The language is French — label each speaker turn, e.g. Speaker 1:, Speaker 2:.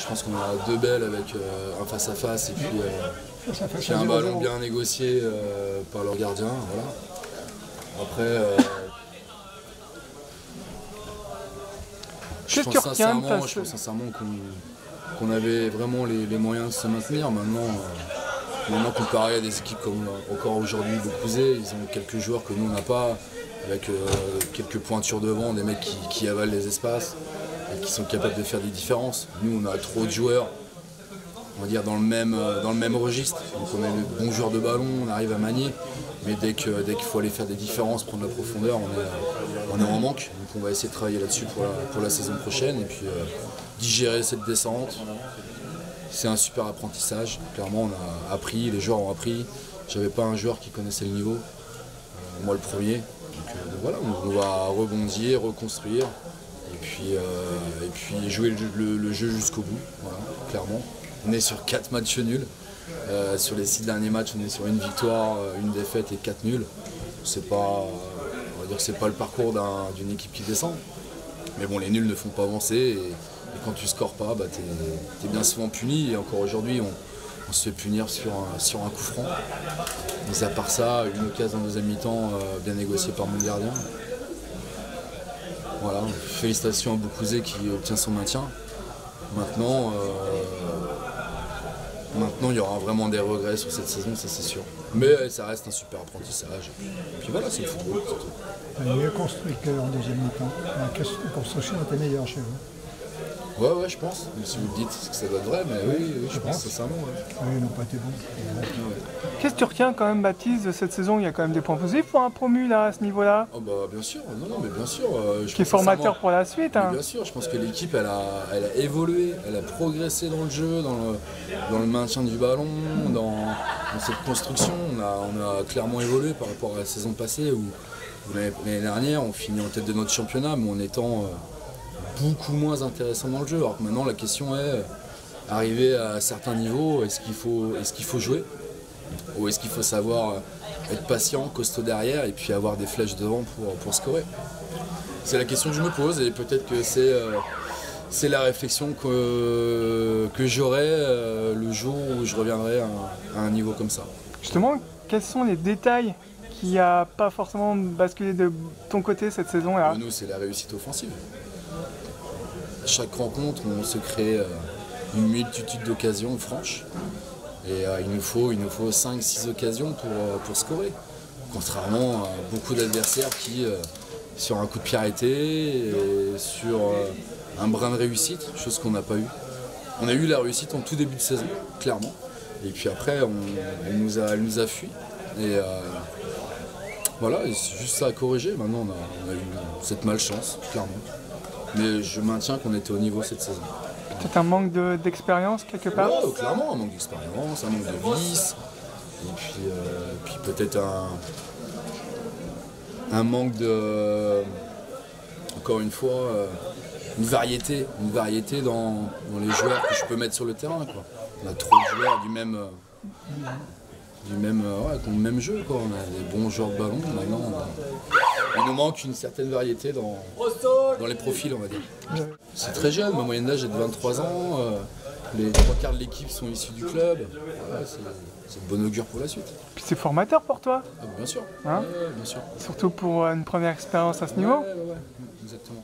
Speaker 1: Je pense qu'on a deux belles avec un face-à-face et puis un ballon bien négocié par leur gardien. Voilà. Après, je pense sincèrement qu'on avait vraiment les moyens de se maintenir. Maintenant comparé à des équipes comme encore aujourd'hui Beaucouzé, ils ont quelques joueurs que nous on n'a pas, avec quelques pointures devant, des mecs qui avalent les espaces et qui sont capables de faire des différences. Nous on a trop de joueurs, on va dire dans le même registre. Donc on a le bon joueur de ballon, on arrive à manier, mais dès qu'il faut aller faire des différences, prendre de la profondeur, on est en manque. Donc on va essayer de travailler là-dessus pour la saison prochaine et puis digérer cette descente. C'est un super apprentissage. Clairement, on a appris, les joueurs ont appris. J'avais pas un joueur qui connaissait le niveau, moi le premier. Donc voilà, on va rebondir, reconstruire et puis jouer le jeu jusqu'au bout. Voilà, clairement. On est sur 4 matchs nuls. Sur les 6 derniers matchs, on est sur une victoire, une défaite et 4 nuls. C'est pas, on va dire que c'est pas le parcours d'une équipe qui descend. Mais bon, les nuls ne font pas avancer. Et quand tu scores pas, bah, t'es bien souvent puni. Et encore aujourd'hui, on se fait punir sur un coup franc. Mais à part ça, une occasion en deuxième mi-temps bien négociée par mon gardien. Voilà, félicitations à Beaucouzé qui obtient son maintien. Maintenant, il y aura vraiment des regrets sur cette saison, ça c'est sûr. Mais ça reste un super apprentissage. Et puis voilà, c'est le football.
Speaker 2: On est mieux construit qu'en deuxième mi-temps. La construction était meilleure chez vous.
Speaker 1: Ouais, je pense. Mais si vous le dites, c'est que ça doit être vrai, mais oui, je pense sincèrement. Ouais.
Speaker 2: Oui, ils n'ont pas été bons.
Speaker 3: Ouais. Qu'est-ce que tu retiens quand même, Baptiste, de cette saison? Il y a quand même des points positifs pour un promu là, à ce niveau-là.
Speaker 1: Oh bah bien sûr, mais bien sûr.
Speaker 3: Qui est formateur pour la suite. Hein.
Speaker 1: Bien sûr, je pense que l'équipe elle a évolué, elle a progressé dans le jeu, dans le maintien du ballon, dans cette construction. On a clairement évolué par rapport à la saison passée où l'année dernière on finit en tête de notre championnat, mais en étant beaucoup moins intéressant dans le jeu. Alors que maintenant la question est arriver à certains niveaux, est-ce qu'il faut jouer ou est-ce qu'il faut savoir être patient, costaud derrière et puis avoir des flèches devant pour scorer. C'est la question que je me pose et peut-être que c'est la réflexion que j'aurai le jour où je reviendrai à un niveau comme ça.
Speaker 3: Justement, quels sont les détails qui n'a pas forcément basculé de ton côté cette saison-là?
Speaker 1: Nous, c'est la réussite offensive. Chaque rencontre, on se crée une multitude d'occasions franches. Et il nous faut 5-6 occasions pour scorer. Contrairement à beaucoup d'adversaires qui, sur un coup de pied arrêté, et sur un brin de réussite, chose qu'on n'a pas eu. On a eu la réussite en tout début de saison, clairement. Et puis après, elle nous a fui. Et voilà, c'est juste ça à corriger. Maintenant, on a eu cette malchance, clairement. Mais je maintiens qu'on était au niveau cette saison.
Speaker 3: Peut-être un manque d'expérience quelque part?
Speaker 1: Ouais, clairement, un manque d'expérience, un manque de vice. Et puis peut-être un manque de... Encore une fois, une variété dans les joueurs que je peux mettre sur le terrain. Quoi. On a trop de joueurs qui ont le même jeu. Quoi. On a des bons joueurs de ballon. Maintenant, il nous manque une certaine variété dans les profils, on va dire. C'est très jeune, ma moyenne d'âge est de 23 ans. Les 3/4 de l'équipe sont issus du club. Ouais, c'est de bon augure pour la suite.
Speaker 3: Puis c'est formateur pour toi?
Speaker 1: Bien sûr.
Speaker 3: Hein?
Speaker 1: Bien sûr.
Speaker 3: Surtout pour une première expérience à ce niveau?
Speaker 1: Ouais, exactement.